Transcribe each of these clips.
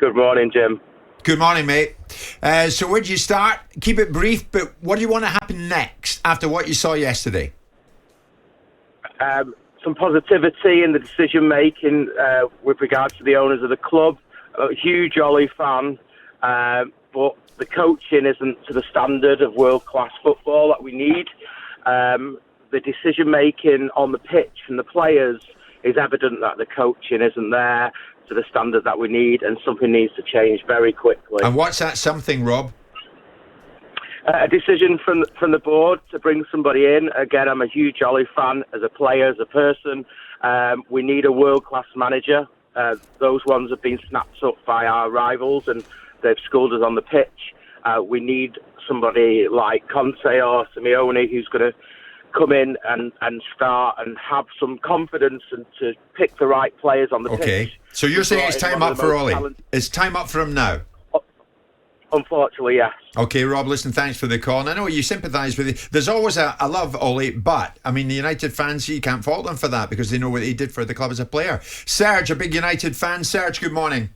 Good morning, Jim. Good morning, mate. So where do you start? Keep it brief, but what do you want to happen next after what you saw yesterday? Some positivity in the decision-making with regards to the owners of the club. A huge Ollie fan, but the coaching isn't to the standard of world-class football that we need. The decision-making on the pitch from the players is evident that the coaching isn't there to the standard that we need, and something needs to change very quickly. And what's that something, Rob? A decision from the board to bring somebody in. Again, I'm a huge Ollie fan as a player, as a person. We need a world-class manager. Those ones have been snapped up by our rivals and they've schooled us on the pitch. We need somebody like Conte or Simeone who's going to come in and start and have some confidence and to pick the right players on the pitch. Okay, so you're saying it's time up for Ollie? It's time up for him now? Unfortunately, yes. Okay, Rob, listen, thanks for the call. And I know you sympathise with it. There's always a love Ollie, but, I mean, the United fans, you can't fault them for that because they know what he did for the club as a player. Serge, a big United fan. Serge, good morning.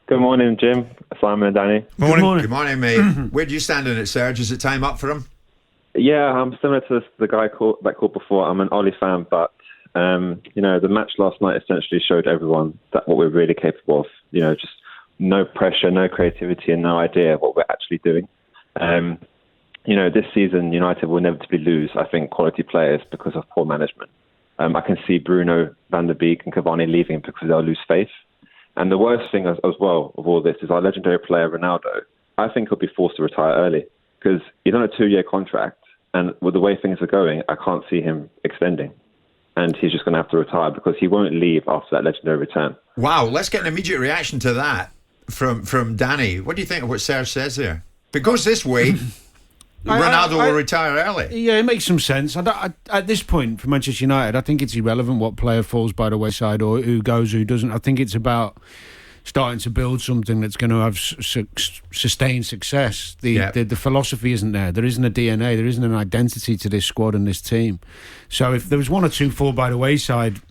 Good morning, Jim, Simon and Danny. Good morning, mate. Where do you stand on it, Serge? Is it time up for him? Yeah, I'm similar to the guy that called before. I'm an Ollie fan, but the match last night essentially showed everyone that what we're really capable of. Just no pressure, no creativity, and no idea of what we're actually doing. This season United will inevitably lose, I think, quality players because of poor management. I can see Bruno, Van der Beek, and Cavani leaving because they'll lose faith. And the worst thing as well of all this is our legendary player Ronaldo. I think he'll be forced to retire early because he's on a 2-year contract. And with the way things are going, I can't see him extending. And he's just going to have to retire because he won't leave after that legendary return. Wow, let's get an immediate reaction to that from Danny. What do you think of what Serge says there? If it goes this way, Ronaldo will retire early. Yeah, it makes some sense. At this point, for Manchester United, I think it's irrelevant what player falls by the wayside or who goes, who doesn't. I think it's about starting to build something that's going to have sustained success. The philosophy isn't there. There isn't a DNA. There isn't an identity to this squad and this team. So if there was one or two fall by the wayside,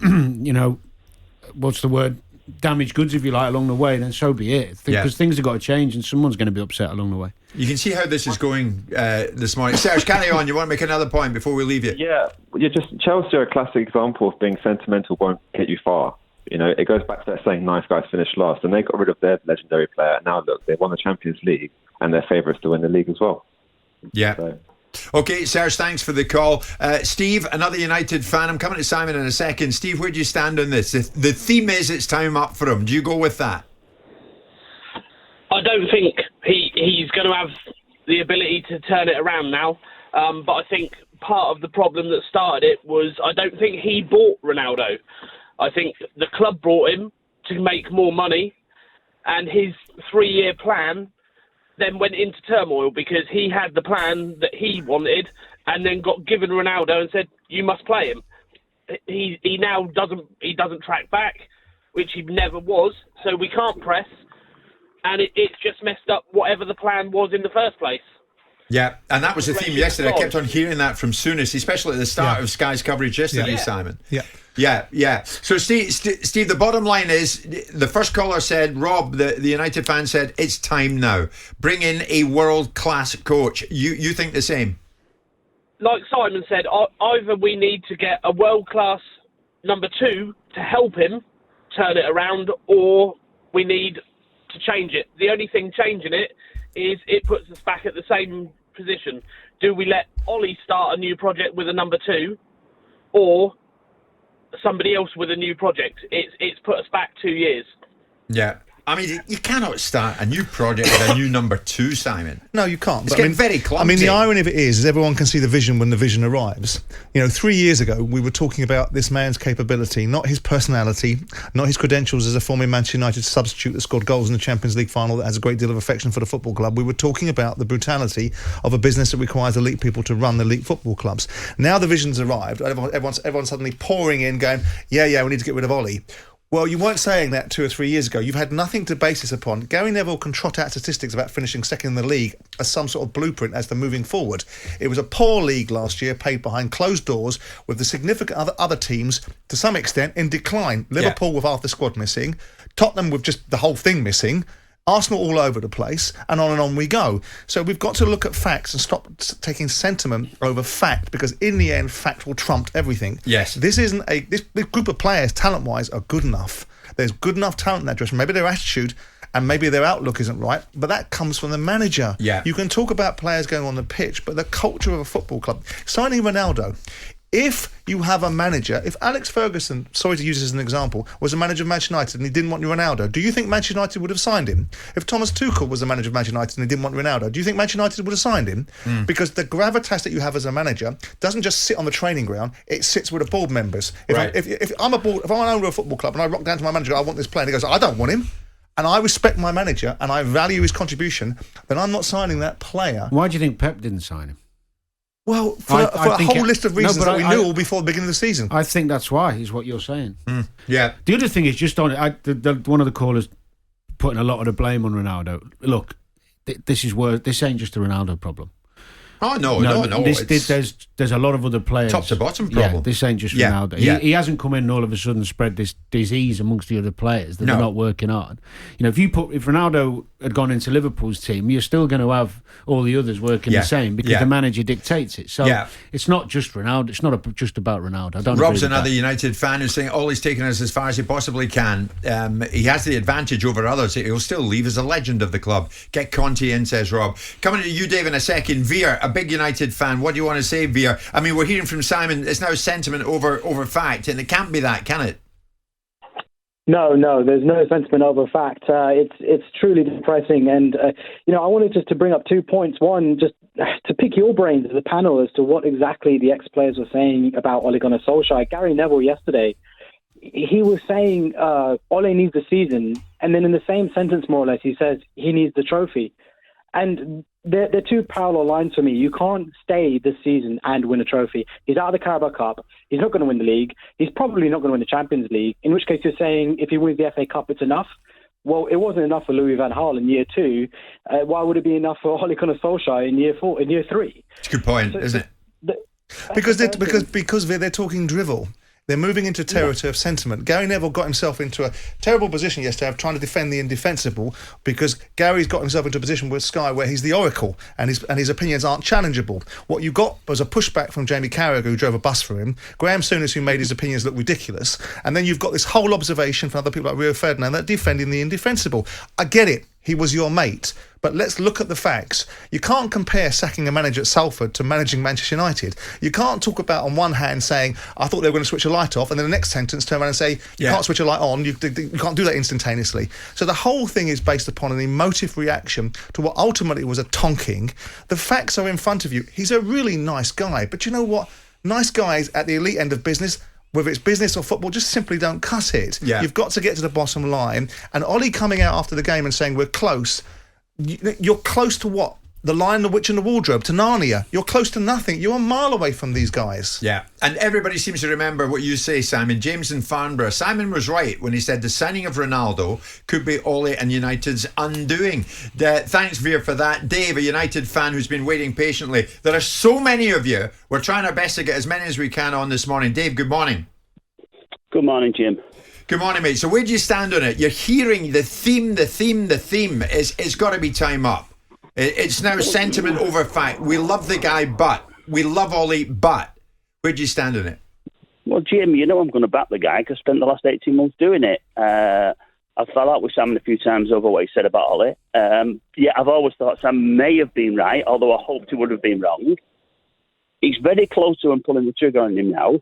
what's the word? Damaged goods, if you like, along the way, then so be it. Because things have got to change and someone's going to be upset along the way. You can see how this is going this morning. Serge, carry on. You want to make another point before we leave you? Yeah, just Chelsea are a classic example of being sentimental won't get you far. It goes back to that saying nice guys finish last, and they got rid of their legendary player. Now look, they won the Champions League and they're favourites to win the league as well. Yeah. So. Okay, Serge, thanks for the call. Steve, another United fan. I'm coming to Simon in a second. Steve, where do you stand on this? The theme is it's time up for him. Do you go with that? I don't think he's going to have the ability to turn it around now. But I think part of the problem that started it was I don't think he bought Ronaldo. I think the club brought him to make more money, and his 3-year plan then went into turmoil because he had the plan that he wanted and then got given Ronaldo and said, you must play him. He now doesn't track back, which he never was, so we can't press, and it's just messed up whatever the plan was in the first place. Yeah, and that was the theme yesterday. I kept on hearing that from Souness, especially at the start of Sky's coverage yesterday, Simon. Yeah. So, Steve, the bottom line is, the first caller said, Rob, the United fan said, it's time now. Bring in a world-class coach. You think the same? Like Simon said, either we need to get a world-class number 2 to help him turn it around, or we need to change it. The only thing changing it is it puts us back at the same position. Do we let Ollie start a new project with a number 2, or somebody else with a new project? It's put us back 2 years. Yeah. I mean, you cannot start a new project with a new number 2, Simon. No, you can't. It's getting very clumsy. I mean, the irony of it is everyone can see the vision when the vision arrives. 3 years ago, we were talking about this man's capability, not his personality, not his credentials as a former Manchester United substitute that scored goals in the Champions League final that has a great deal of affection for the football club. We were talking about the brutality of a business that requires elite people to run the elite football clubs. Now the vision's arrived. Everyone's suddenly pouring in, going, yeah, we need to get rid of Ollie. Well, you weren't saying that 2 or 3 years ago. You've had nothing to base this upon. Gary Neville can trot out statistics about finishing second in the league as some sort of blueprint as to moving forward. It was a poor league last year, played behind closed doors, with the significant other teams, to some extent, in decline. Liverpool with half the squad missing, Tottenham with just the whole thing missing, Arsenal all over the place, and on we go. So we've got to look at facts and stop taking sentiment over fact, because in the end, fact will trump everything. Yes. This isn't this group of players, talent-wise, are good enough. There's good enough talent in that dressing room. Maybe their attitude and maybe their outlook isn't right, but that comes from the manager. Yeah. You can talk about players going on the pitch, but the culture of a football club, signing Ronaldo, if you have a manager, if Alex Ferguson, sorry to use this as an example, was a manager of Manchester United and he didn't want Ronaldo, do you think Manchester United would have signed him? If Thomas Tuchel was the manager of Manchester United and he didn't want Ronaldo, do you think Manchester United would have signed him? Because the gravitas that you have as a manager doesn't just sit on the training ground, it sits with the board members. If I'm an owner of a football club and I rock down to my manager, I want this player, and he goes, I don't want him, and I respect my manager and I value his contribution, then I'm not signing that player. Why do you think Pep didn't sign him? Well, for a whole list of reasons that we knew all before the beginning of the season. I think that's why, is what you're saying. Yeah. The other thing is just on it, one of the callers putting a lot of the blame on Ronaldo. Look, this ain't just a Ronaldo problem. Oh, no. There's a lot of other players. Top to bottom problem. Yeah, this ain't just Ronaldo. He hasn't come in and all of a sudden spread this disease amongst the other players that they're not working hard. You know, if Ronaldo had gone into Liverpool's team, you're still going to have all the others working the same because the manager dictates it. So it's not just Ronaldo. It's not just about Ronaldo. I don't. Rob's another United fan who's saying all he's taken us as far as he possibly can. He has the advantage over others. He'll still leave as a legend of the club. Get Conte in, says Rob. Coming to you, Dave, in a second. Veer, a big United fan. What do you want to say, Veer? I mean, we're hearing from Simon. It's now sentiment over fact, and it can't be that, can it? No, there's no sentiment over fact. It's truly depressing. And, I wanted just to bring up 2 points. One, just to pick your brains as a panel as to what exactly the ex-players were saying about Ole Gunnar Solskjær. Gary Neville yesterday, he was saying Ole needs the season. And then in the same sentence, more or less, he says he needs the trophy. And they're two parallel lines for me. You can't stay this season and win a trophy. He's out of the Carabao Cup. He's not going to win the league. He's probably not going to win the Champions League, in which case you're saying if he wins the FA Cup, it's enough. Well, it wasn't enough for Louis van Gaal in year 2. Why would it be enough for Ole Gunnar Solskjær in year 3? It's a good point, isn't it? Because they're talking drivel. They're moving into territory of sentiment. Gary Neville got himself into a terrible position yesterday of trying to defend the indefensible, because Gary's got himself into a position with Sky where he's the oracle and his opinions aren't challengeable. What you got was a pushback from Jamie Carragher, who drove a bus for him, Graham Souness, who made his opinions look ridiculous, and then you've got this whole observation from other people like Rio Ferdinand that defending the indefensible. I get it. He was your mate. But let's look at the facts. You can't compare sacking a manager at Salford to managing Manchester United. You can't talk about, on one hand, saying, I thought they were going to switch a light off, and then the next sentence turn around and say, you can't switch a light on, you can't do that instantaneously. So the whole thing is based upon an emotive reaction to what ultimately was a tonking. The facts are in front of you. He's a really nice guy. But you know what? Nice guys at the elite end of business, whether it's business or football, just simply don't cut it. Yeah. You've got to get to the bottom line. And Ollie coming out after the game and saying, we're close. You're close to what? The Lion, the Witch and the Wardrobe, to Narnia. You're close to nothing. You're a mile away from these guys. Yeah, and everybody seems to remember what you say, Simon. James in Farnborough. Simon was right when he said the signing of Ronaldo could be Ole and United's undoing. Thanks, Veer, for that. Dave, a United fan who's been waiting patiently. There are so many of you. We're trying our best to get as many as we can on this morning. Dave, good morning. Good morning, Jim. Good morning, mate. So where do you stand on it? You're hearing the theme. It's got to be time up. It's now sentiment over fact. We love the guy, but we love Ollie, but where do you stand on it? Well, Jim, you know I'm going to back the guy because I spent the last 18 months doing it. I fell out with Sam a few times over what he said about Ollie. I've always thought Sam may have been right, although I hoped he would have been wrong. He's very close to him pulling the trigger on him now.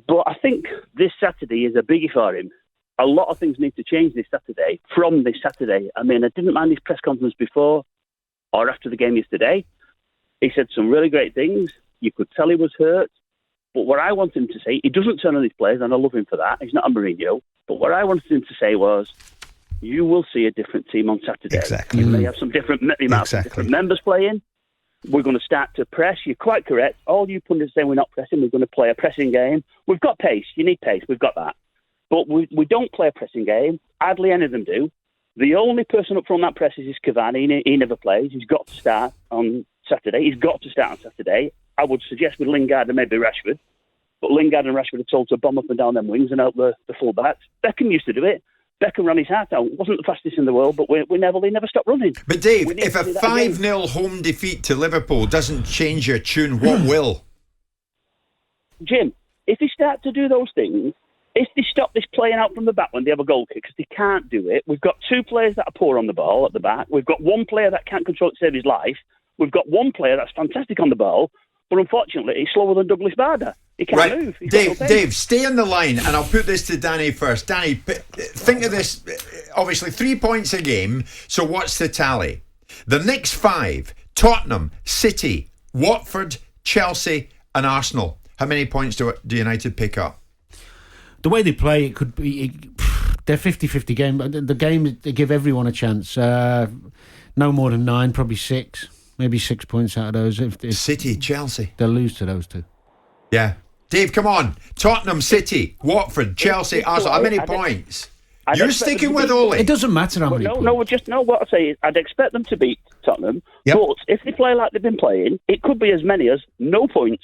But I think this Saturday is a biggie for him. A lot of things need to change this Saturday, from this Saturday. I mean, I didn't mind his press conference before or after the game yesterday. He said some really great things. You could tell he was hurt. But what I want him to say, he doesn't turn on his players, and I love him for that. He's not a Mourinho. But what I wanted him to say was, you will see a different team on Saturday. Exactly. You may have some different members playing. We're going to start to press. You're quite correct. All you pundits saying we're not pressing, we're going to play a pressing game. We've got pace. You need pace. We've got that. But we don't play a pressing game. Hardly any of them do. The only person up front that presses is Cavani. He never plays. He's got to start on Saturday. I would suggest with Lingard and maybe Rashford. But Lingard and Rashford are told to bomb up and down them wings and out the full backs. Beckham used to do it. Beckham ran his heart out. Wasn't the fastest in the world, but he never stopped running. But Dave, if a 5-0 home defeat to Liverpool doesn't change your tune, what will? Jim, if they start to do those things, if they stop this playing out from the back when they have a goal kick, because they can't do it, we've got 2 players that are poor on the ball at the back. We've got 1 player that can't control it to save his life. We've got 1 player that's fantastic on the ball, but unfortunately, he's slower than Douglas Bader. He can't move. Dave, stay on the line, and I'll put this to Danny first. Danny, think of this. Obviously, 3 points a game. So what's the tally? The next 5: Tottenham, City, Watford, Chelsea, and Arsenal. How many points do United pick up? The way they play, it could be. They're 50-50 game. The game, they give everyone a chance. No more than 9, probably 6. Maybe 6 points out of those. If City, Chelsea. They'll lose to those 2. Yeah. Dave, come on. Tottenham, City, Watford, Chelsea, Arsenal. How many points? You're sticking with Ole. It doesn't matter how many points. What I say is I'd expect them to beat Tottenham. Yep. But if they play like they've been playing, it could be as many as no points.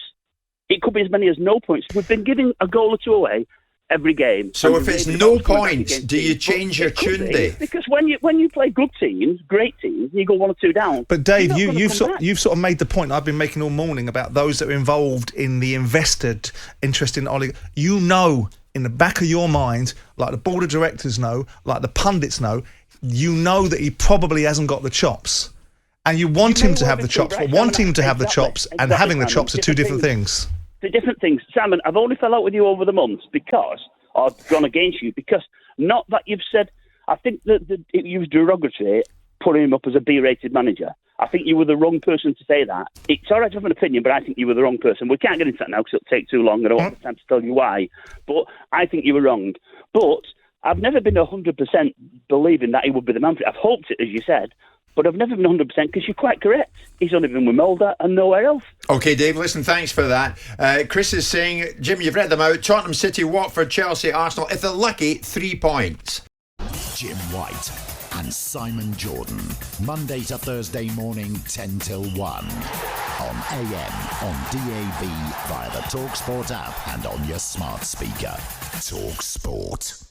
It could be as many as no points. We've been giving a goal or 2 away every game. So if it's no points, do you change your tune, Dave? Because when you play good teams, great teams, you go 1 or 2 down. But Dave, you've sort of made the point I've been making all morning about those that are involved in the invested interest in Ole. You know, in the back of your mind, like the board of directors know, like the pundits know, you know that he probably hasn't got the chops. And you want him to have the chops, but wanting him to have the chops and having the chops are 2 different things. The different things. Simon, I've only fell out with you over the months because I've gone against you, because not that you've said, I think that it was derogatory putting him up as a B-rated manager. I think you were the wrong person to say that. It's all right to have an opinion, but I think you were the wrong person. We can't get into that now because it'll take too long. I don't have time to tell you why. But I think you were wrong. But I've never been 100% believing that he would be the man for it. I've hoped it, as you said. But I've never been 100% because you're quite correct. He's only been with Mulder and nowhere else. OK, Dave, listen, thanks for that. Chris is saying, Jim, you've read them out. Tottenham, City, Watford, Chelsea, Arsenal. If they're lucky, 3 points. Jim White and Simon Jordan. Monday to Thursday morning, 10 till 1. On AM, on DAB, via the talkSPORT app and on your smart speaker. talkSPORT.